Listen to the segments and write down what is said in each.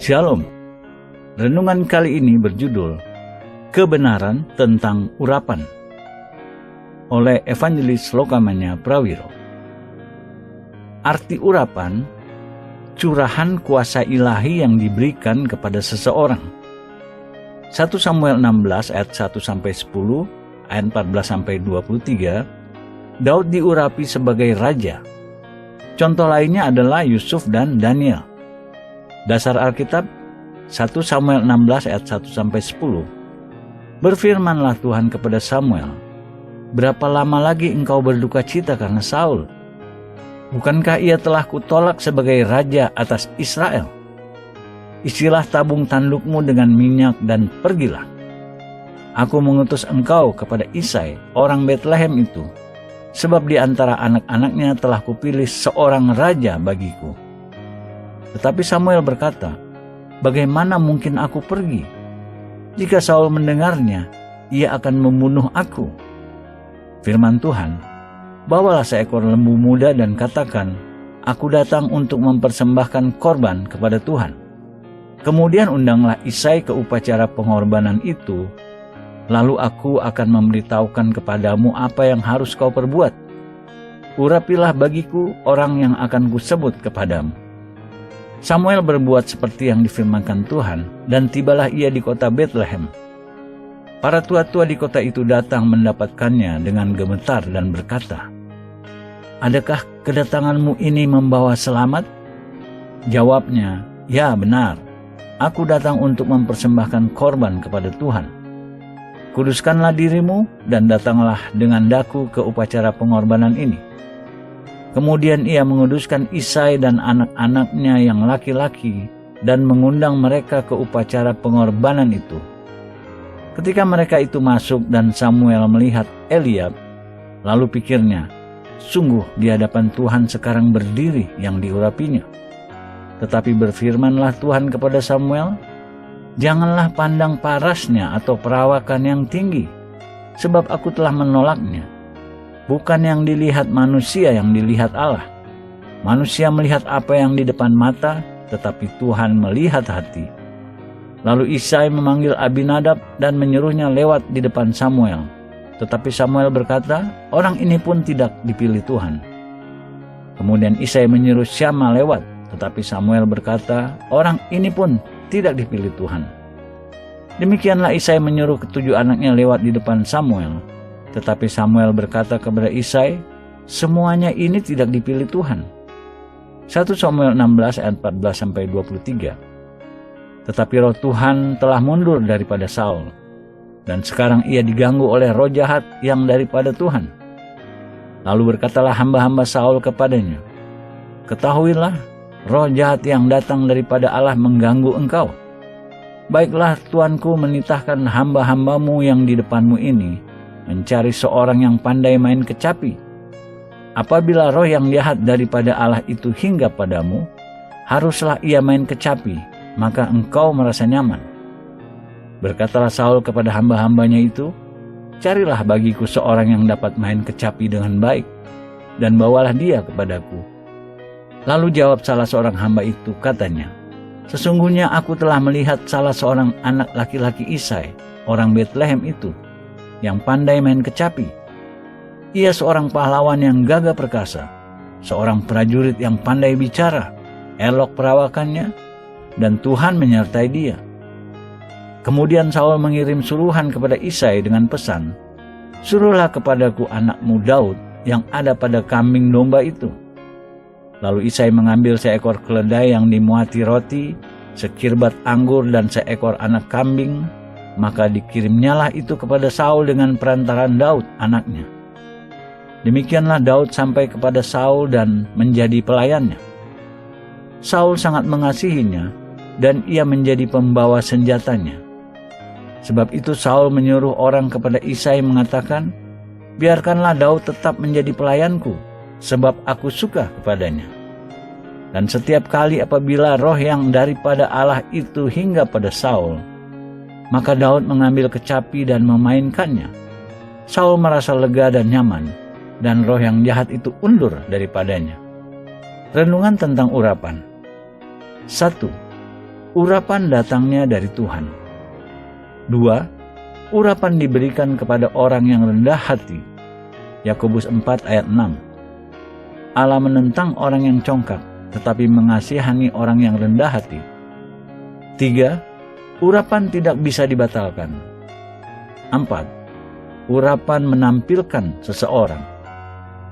Shalom. Renungan kali ini berjudul Kebenaran tentang Urapan oleh Evangelis Lokamanya Prawiro. Arti urapan, curahan kuasa ilahi yang diberikan kepada seseorang. 1 Samuel 16 ayat 1-10, ayat 14-23, Daud diurapi sebagai raja. Contoh lainnya adalah Yusuf dan Daniel. Dasar Alkitab 1 Samuel 16 ayat 1-10. Berfirmanlah Tuhan kepada Samuel, "Berapa lama lagi engkau berduka cita karena Saul? Bukankah ia telah kutolak sebagai raja atas Israel? Isilah tabung tandukmu dengan minyak dan pergilah. Aku mengutus engkau kepada Isai, orang Betlehem itu, sebab di antara anak-anaknya telah kupilih seorang raja bagiku." Tetapi Samuel berkata, "Bagaimana mungkin aku pergi? Jika Saul mendengarnya, ia akan membunuh aku." Firman Tuhan, "Bawalah seekor lembu muda dan katakan, aku datang untuk mempersembahkan korban kepada Tuhan. Kemudian undanglah Isai ke upacara pengorbanan itu, lalu aku akan memberitahukan kepadamu apa yang harus kau perbuat. Urapilah bagiku orang yang akan kusebut kepadamu." Samuel berbuat seperti yang difirmankan Tuhan, dan tibalah ia di kota Betlehem. Para tua-tua di kota itu datang mendapatkannya dengan gemetar dan berkata, "Adakah kedatanganmu ini membawa selamat?" Jawabnya, "Ya, benar. Aku datang untuk mempersembahkan korban kepada Tuhan. Kuduskanlah dirimu dan datanglah dengan daku ke upacara pengorbanan ini." Kemudian ia menguduskan Isai dan anak-anaknya yang laki-laki dan mengundang mereka ke upacara pengorbanan itu. Ketika mereka itu masuk dan Samuel melihat Eliab, lalu pikirnya, "Sungguh di hadapan Tuhan sekarang berdiri yang diurapinya." Tetapi berfirmanlah Tuhan kepada Samuel, "Janganlah pandang parasnya atau perawakan yang tinggi, sebab aku telah menolaknya. Bukan yang dilihat manusia yang dilihat Allah. Manusia melihat apa yang di depan mata, tetapi Tuhan melihat hati." Lalu Isai memanggil Abinadab dan menyuruhnya lewat di depan Samuel. Tetapi Samuel berkata, "Orang ini pun tidak dipilih Tuhan." Kemudian Isai menyuruh Syama lewat, tetapi Samuel berkata, "Orang ini pun tidak dipilih Tuhan." Demikianlah Isai menyuruh ketujuh anaknya lewat di depan Samuel. Tetapi Samuel berkata kepada Isai, "Semuanya ini tidak dipilih Tuhan." 1 Samuel 16 ayat 14-23. Tetapi roh Tuhan telah mundur daripada Saul, dan sekarang ia diganggu oleh roh jahat yang daripada Tuhan. Lalu berkatalah hamba-hamba Saul kepadanya, "Ketahuilah, roh jahat yang datang daripada Allah mengganggu engkau. Baiklah tuanku menitahkan hamba-hambamu yang di depanmu ini mencari seorang yang pandai main kecapi. Apabila roh yang jahat daripada Allah itu hingga padamu, haruslah ia main kecapi, maka engkau merasa nyaman." Berkatalah Saul kepada hamba-hambanya itu, "Carilah bagiku seorang yang dapat main kecapi dengan baik, dan bawalah dia kepadaku." Lalu jawab salah seorang hamba itu, katanya, "Sesungguhnya aku telah melihat salah seorang anak laki-laki Isai, orang Betlehem itu, yang pandai main kecapi. Ia seorang pahlawan yang gagah perkasa, seorang prajurit yang pandai bicara, elok perawakannya, dan Tuhan menyertai dia." Kemudian Saul mengirim suruhan kepada Isai dengan pesan, "Suruhlah kepadaku anakmu Daud yang ada pada kambing domba itu." Lalu Isai mengambil seekor keledai yang dimuati roti, sekirbat anggur dan seekor anak kambing. Maka dikirimnyalah itu kepada Saul dengan perantaran Daud anaknya. Demikianlah Daud sampai kepada Saul dan menjadi pelayannya. Saul sangat mengasihinya dan ia menjadi pembawa senjatanya. Sebab itu Saul menyuruh orang kepada Isai mengatakan, "Biarkanlah Daud tetap menjadi pelayanku, sebab aku suka kepadanya." Dan setiap kali apabila roh yang daripada Allah itu hingga pada Saul, maka Daud mengambil kecapi dan memainkannya. Saul merasa lega dan nyaman, dan roh yang jahat itu undur daripadanya. Renungan tentang urapan. 1. urapan datangnya dari Tuhan. 2. Urapan diberikan kepada orang yang rendah hati. Yakobus 4 ayat 6. Allah menentang orang yang congkak, tetapi mengasihani orang yang rendah hati. 3. Urapan tidak bisa dibatalkan. 4. Urapan menampilkan seseorang.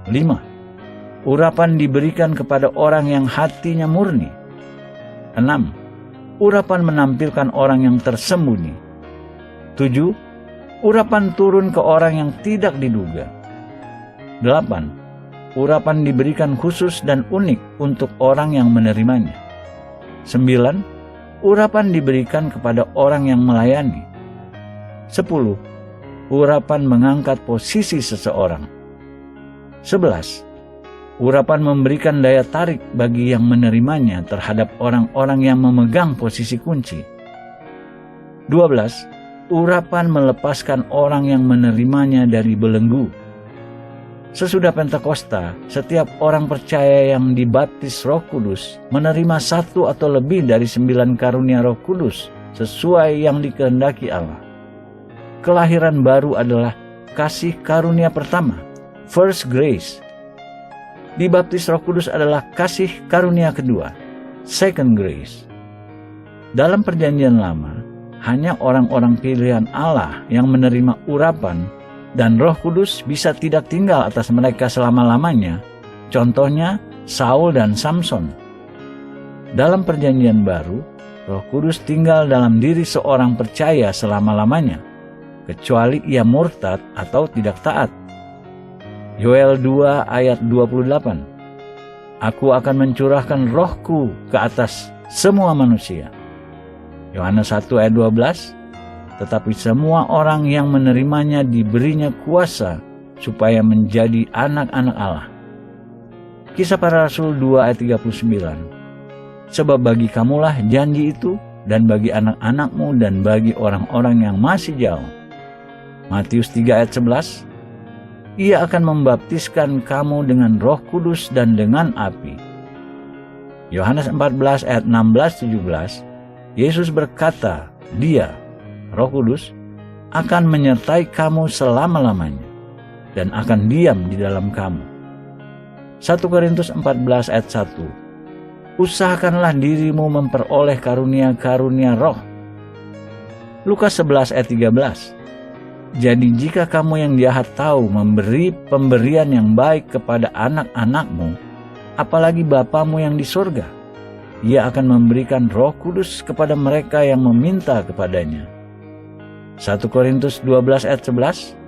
5. Urapan diberikan kepada orang yang hatinya murni. 6. Urapan menampilkan orang yang tersembunyi. 7. Urapan turun ke orang yang tidak diduga. 8. Urapan diberikan khusus dan unik untuk orang yang menerimanya. 9. Urapan diberikan kepada orang yang melayani. 10. Urapan mengangkat posisi seseorang. 11. Urapan memberikan daya tarik bagi yang menerimanya terhadap orang-orang yang memegang posisi kunci. 12. Urapan melepaskan orang yang menerimanya dari belenggu. Sesudah Pentakosta, setiap orang percaya yang dibaptis Roh Kudus menerima 1 atau lebih dari 9 karunia Roh Kudus sesuai yang dikehendaki Allah. Kelahiran baru adalah kasih karunia pertama, first grace. Dibaptis Roh Kudus adalah kasih karunia kedua, second grace. Dalam Perjanjian Lama, hanya orang-orang pilihan Allah yang menerima urapan, dan Roh Kudus bisa tidak tinggal atas mereka selama-lamanya. Contohnya Saul dan Samson. Dalam Perjanjian Baru, Roh Kudus tinggal dalam diri seorang percaya selama-lamanya, kecuali ia murtad atau tidak taat. Yoel 2 ayat 28. Aku akan mencurahkan rohku ke atas semua manusia. Yohanes 1 ayat 12. Tetapi semua orang yang menerimanya diberinya kuasa supaya menjadi anak-anak Allah. Kisah Para Rasul 2 ayat 39. Sebab bagi kamulah janji itu, dan bagi anak-anakmu, dan bagi orang-orang yang masih jauh. Matius 3 ayat 11. Ia akan membaptiskan kamu dengan Roh Kudus dan dengan api. Yohanes 14 ayat 16-17. Yesus berkata, Dia, Roh Kudus, akan menyertai kamu selama-lamanya dan akan diam di dalam kamu. 1 Korintus 14 ayat 1. Usahakanlah dirimu memperoleh karunia-karunia roh. Lukas 11 ayat 13. Jadi jika kamu yang jahat tahu memberi pemberian yang baik kepada anak-anakmu, apalagi Bapamu yang di surga, Ia akan memberikan Roh Kudus kepada mereka yang meminta kepadanya. 1 Korintus 12 ayat 11.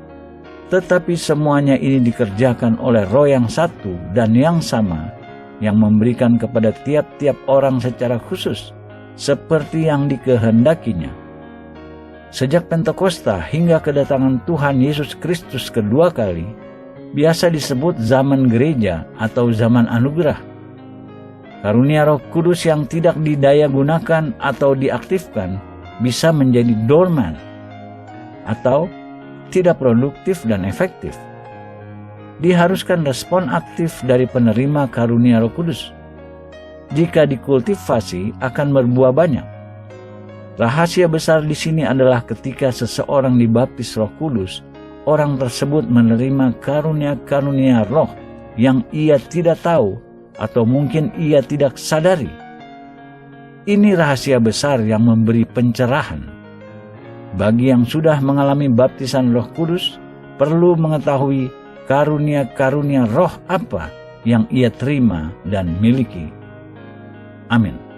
Tetapi semuanya ini dikerjakan oleh Roh yang satu dan yang sama, yang memberikan kepada tiap-tiap orang secara khusus, seperti yang dikehendakinya. Sejak Pentakosta hingga kedatangan Tuhan Yesus Kristus kedua kali, biasa disebut zaman gereja atau zaman anugerah. Karunia Roh Kudus yang tidak didaya gunakan atau diaktifkan bisa menjadi dormant atau tidak produktif dan efektif. Diharuskan respon aktif dari penerima karunia Roh Kudus. Jika dikultivasi akan berbuah banyak. Rahasia besar di sini adalah ketika seseorang dibaptis Roh Kudus, orang tersebut menerima karunia-karunia roh yang ia tidak tahu atau mungkin ia tidak sadari. Ini rahasia besar yang memberi pencerahan. Bagi yang sudah mengalami baptisan Roh Kudus, perlu mengetahui karunia-karunia roh apa yang ia terima dan miliki. Amin.